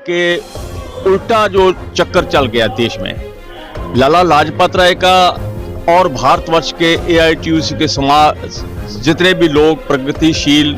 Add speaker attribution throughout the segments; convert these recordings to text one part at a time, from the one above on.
Speaker 1: कि उल्टा जो चक्कर चल गया देश में, लाला लाजपत राय का और भारतवर्ष के एआईटीयूसी के समाज जितने भी लोग प्रगतिशील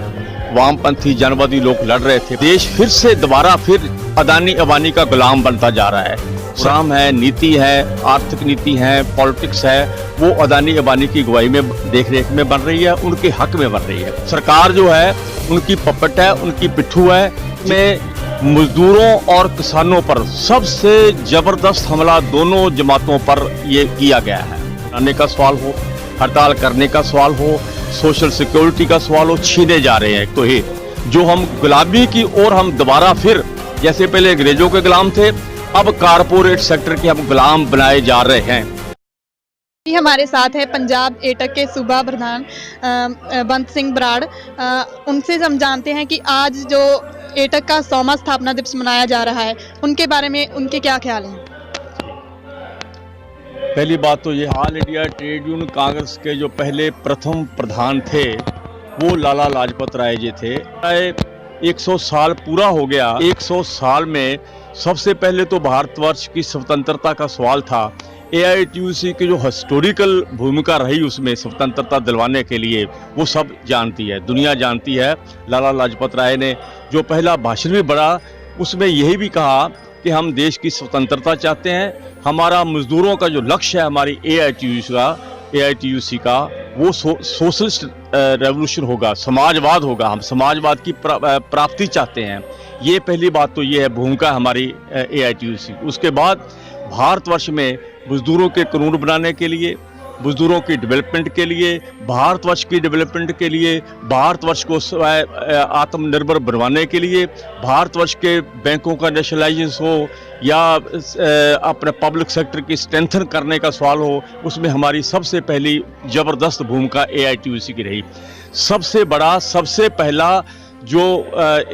Speaker 1: वामपंथी जनवादी लोग लड़ रहे थे, देश फिर से दोबारा फिर अदानी अबानी का गुलाम बनता जा रहा है। प्रोग्राम है, नीति है, आर्थिक नीति है, पॉलिटिक्स है, वो अदानी अबानी की अगुवाई में देख रेख में बन रही है, उनके हक में बन रही है। सरकार जो है उनकी पपट है, उनकी पिट्ठू है। में मजदूरों और किसानों पर सबसे जबरदस्त हमला दोनों जमातों पर ये किया गया है। आने का सवाल हो, हड़ताल करने का सवाल हो, सोशल सिक्योरिटी का सवाल हो, छीने जा रहे हैं। तो ये जो हम गुलामी की ओर हम दोबारा फिर जैसे पहले अंग्रेजों के गुलाम थे, अब कारपोरेट सेक्टर के हम गुलाम बनाए जा रहे हैं।
Speaker 2: हमारे साथ है पंजाब एटक के सूबा प्रधान बंत सिंह बराड़। उनसे हम जानते हैं कि आज जो एटक का 100वां स्थापना दिवस मनाया जा रहा है, उनके बारे में उनके क्या ख्याल हैं?
Speaker 1: पहली बात तो ये, all India trade union Congress के जो पहले प्रथम प्रधान थे वो लाला लाजपत राय जी थे। 100 साल पूरा हो गया। 100 साल में सबसे पहले तो भारतवर्ष की स्वतंत्रता का सवाल था। एआईटीयूसी की जो हिस्टोरिकल भूमिका रही उसमें स्वतंत्रता दिलवाने के लिए, वो सब जानती है, दुनिया जानती है। लाला लाजपत राय ने जो पहला भाषण भी बड़ा, उसमें यही भी कहा कि हम देश की स्वतंत्रता चाहते हैं। हमारा मजदूरों का जो लक्ष्य है, हमारी एआईटीयूसी का वो सोशलिस्ट रेवोल्यूशन होगा, समाजवाद होगा। हम समाजवाद की प्राप्ति चाहते हैं। ये पहली बात तो ये है भूमिका हमारी एआईटीयूसी। उसके बाद भारतवर्ष में मजदूरों के कानून बनाने के लिए, मजदूरों की डेवलपमेंट के लिए, भारतवर्ष की डेवलपमेंट के लिए, भारतवर्ष को आत्मनिर्भर बनवाने के लिए, भारतवर्ष के बैंकों का नेशनलाइजेशन हो या अपने पब्लिक सेक्टर की स्ट्रेंथन करने का सवाल हो, उसमें हमारी सबसे पहली ज़बरदस्त भूमिका एआईटीयूसी की रही। सबसे बड़ा, सबसे पहला जो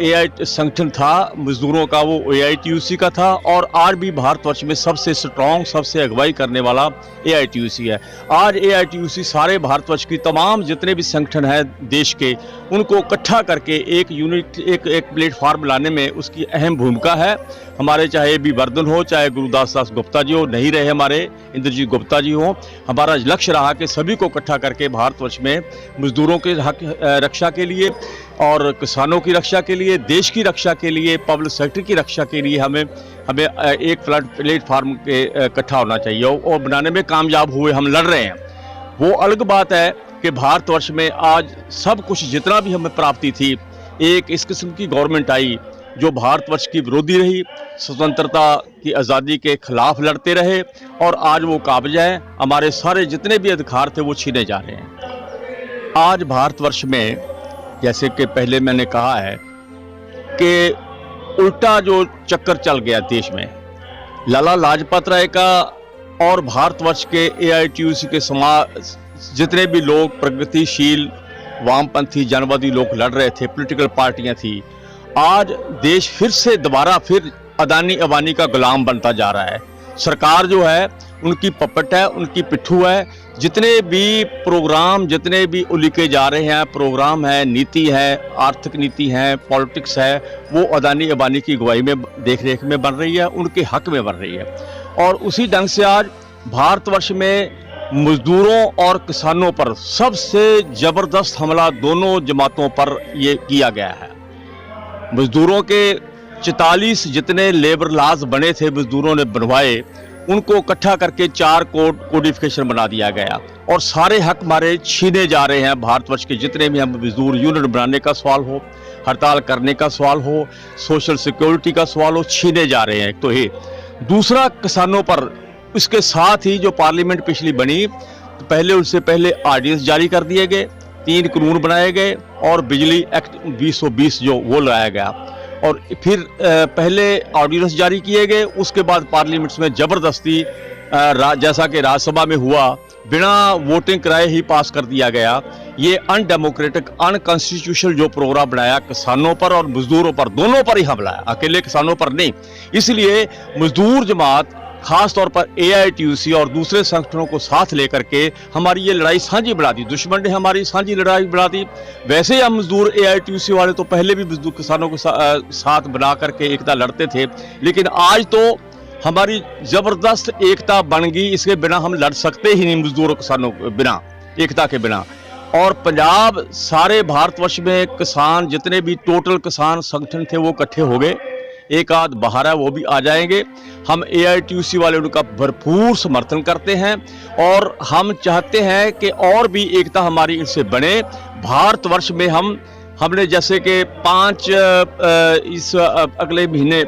Speaker 1: एआई संगठन था मजदूरों का, वो एआईटीयूसी का था। और आज भी भारतवर्ष में सबसे स्ट्रॉन्ग, सबसे अगुवाई करने वाला एआईटीयूसी है। आज एआईटीयूसी सारे भारतवर्ष की तमाम जितने भी संगठन हैं देश के, उनको इकट्ठा करके एक यूनिट, एक प्लेटफार्म लाने में उसकी अहम भूमिका है। हमारे चाहे बी वर्धन हो, चाहे गुरुदास दास गुप्ता जी हो, नहीं रहे हमारे इंद्रजीत गुप्ता जी हो, हमारा लक्ष्य रहा कि सभी को इकट्ठा करके भारतवर्ष में मजदूरों के हक रक्षा के लिए और किसानों की रक्षा के लिए, देश की रक्षा के लिए, पब्लिक सेक्टर की रक्षा के लिए हमें एक प्लेटफार्म के इकट्ठा होना चाहिए और बनाने में कामयाब हुए, हम लड़ रहे हैं। वो अलग बात है कि भारतवर्ष में आज सब कुछ जितना भी हमें प्राप्ति थी, एक इस किस्म की गवर्नमेंट आई जो भारतवर्ष की विरोधी रही, स्वतंत्रता की आज़ादी के खिलाफ लड़ते रहे, और आज वो काबजा है। हमारे सारे जितने भी अधिकार थे वो छीने जा रहे हैं। आज भारतवर्ष में जैसे कि पहले मैंने कहा है कि उल्टा जो चक्कर चल गया देश में, लाला लाजपत राय का और भारतवर्ष के एआईटीयूसी के समाज जितने भी लोग प्रगतिशील वामपंथी जनवादी लोग लड़ रहे थे, पॉलिटिकल पार्टियां थी, आज देश फिर से दोबारा फिर अदानी अबानी का गुलाम बनता जा रहा है। सरकार जो है उनकी पपट है, उनकी पिट्ठू है। जितने भी प्रोग्राम, जितने भी उलीके जा रहे हैं, प्रोग्राम है, नीति है, आर्थिक नीति है, पॉलिटिक्स है, वो अदानी अबानी की अगुवाई में देख रेख में बन रही है, उनके हक में बन रही है। और उसी ढंग से आज भारतवर्ष में मजदूरों और किसानों पर सबसे ज़बरदस्त हमला दोनों जमातों पर ये किया गया है। मजदूरों के 44 जितने लेबर लॉज बने थे, मजदूरों ने बनवाए, उनको इकट्ठा करके 4 कोडिफिकेशन बना दिया गया और सारे हक हमारे छीने जा रहे हैं। भारतवर्ष के जितने भी हम मजदूर, यूनियन बनाने का सवाल हो, हड़ताल करने का सवाल हो, सोशल सिक्योरिटी का सवाल हो, छीने जा रहे हैं। तो ये दूसरा किसानों पर, इसके साथ ही जो पार्लियामेंट पिछली बनी, तो पहले उससे पहले ऑर्डिनेंस जारी कर दिए गए, 3 कानून बनाए गए और बिजली एक्ट 2020 जो वो लाया गया, और फिर पहले ऑर्डिनेंस जारी किए गए, उसके बाद पार्लियामेंट्स में ज़बरदस्ती जैसा कि राज्यसभा में हुआ, बिना वोटिंग कराए ही पास कर दिया गया। ये अनडेमोक्रेटिक, अनकॉन्स्टिट्यूशनल जो प्रोग्राम बनाया, किसानों पर और मजदूरों पर, दोनों पर ही हमला है, अकेले किसानों पर नहीं। इसलिए मजदूर जमात खास तौर पर AITUC और दूसरे संगठनों को साथ लेकर के हमारी ये लड़ाई साझी बढ़ा दी। दुश्मन ने हमारी साझी लड़ाई बढ़ा दी। वैसे हम मजदूर AITUC वाले तो पहले भी मजदूर किसानों के साथ बना करके एकता लड़ते थे, लेकिन आज तो हमारी जबरदस्त एकता बन गई। इसके बिना हम लड़ सकते ही नहीं, मजदूरों किसानों के बिना, एकता के बिना। और पंजाब सारे भारतवर्ष में किसान जितने भी टोटल किसान संगठन थे वो इकट्ठे हो गए। एक आध बाहर है, वो भी आ जाएंगे। हम AITUC वाले उनका भरपूर समर्थन करते हैं और हम चाहते हैं कि और भी एकता हमारी इनसे बने। भारतवर्ष में हमने जैसे कि इस अगले महीने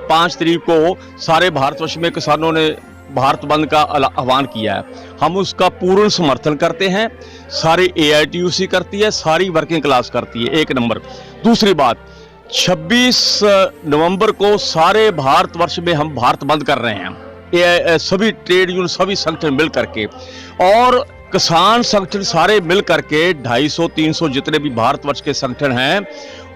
Speaker 1: 5 तारीख को सारे भारतवर्ष में किसानों ने भारत बंद का आह्वान किया है, हम उसका पूर्ण समर्थन करते हैं। सारी AITUC करती है, सारी वर्किंग क्लास करती है, एक नंबर। दूसरी बात, 26 नवंबर को सारे भारतवर्ष में हम भारत बंद कर रहे हैं, सभी ट्रेड यूनियन, सभी संगठन मिल करके, और किसान संगठन सारे मिल करके 250-300 जितने भी भारतवर्ष के संगठन हैं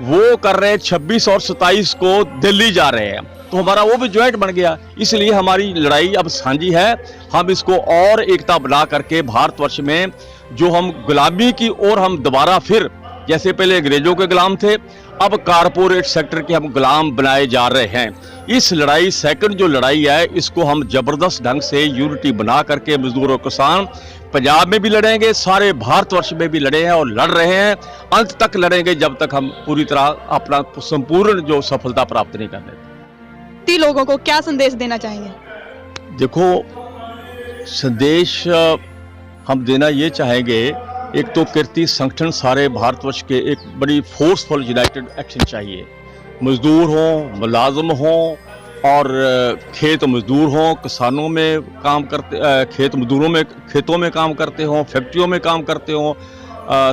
Speaker 1: वो कर रहे हैं। 26 और 27 को दिल्ली जा रहे हैं, तो हमारा वो भी ज्वाइंट बन गया। इसलिए हमारी लड़ाई अब साझी है। हम इसको और एकता बना करके भारतवर्ष में जो हम गुलामी की ओर हम दोबारा फिर, जैसे पहले अंग्रेजों के गुलाम थे, अब कारपोरेट सेक्टर के हम गुलाम बनाए जा रहे हैं। इस लड़ाई, सेकंड जो लड़ाई है, इसको हम जबरदस्त ढंग से यूनिटी बना करके मजदूर और किसान पंजाब में भी लड़ेंगे, सारे भारतवर्ष में भी लड़े हैं और लड़ रहे हैं, अंत तक लड़ेंगे जब तक हम पूरी तरह अपना संपूर्ण जो सफलता प्राप्त नहीं कर लेते।
Speaker 2: लोगों को क्या संदेश देना चाहेंगे?
Speaker 1: देखो, संदेश हम देना ये चाहेंगे, एक तो कीर्ति संगठन सारे भारतवर्ष के एक बड़ी फोर्सफुल यूनाइटेड एक्शन चाहिए। मजदूर हों, मुलाजम हों और खेत मजदूर हों, किसानों में काम करते, खेत मजदूरों में खेतों में काम करते हों, फैक्ट्रियों में काम करते हों,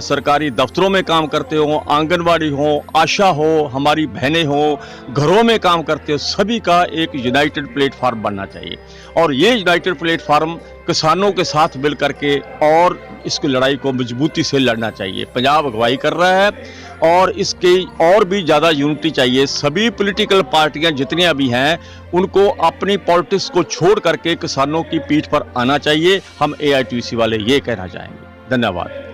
Speaker 1: सरकारी दफ्तरों में काम करते हों, आंगनवाड़ी हो, आशा हो, हमारी बहनें हो, घरों में काम करते हो, सभी का एक यूनाइटेड प्लेटफार्म बनना चाहिए। और ये यूनाइटेड प्लेटफार्म किसानों के साथ मिल करके और इसकी लड़ाई को मजबूती से लड़ना चाहिए। पंजाब अगुवाई कर रहा है और इसकी और भी ज़्यादा यूनिटी चाहिए। सभी पॉलिटिकल पार्टियां जितनियां भी हैं उनको अपनी पॉलिटिक्स को छोड़ करके किसानों की पीठ पर आना चाहिए। हम AITUC वाले ये कहना चाहेंगे। धन्यवाद।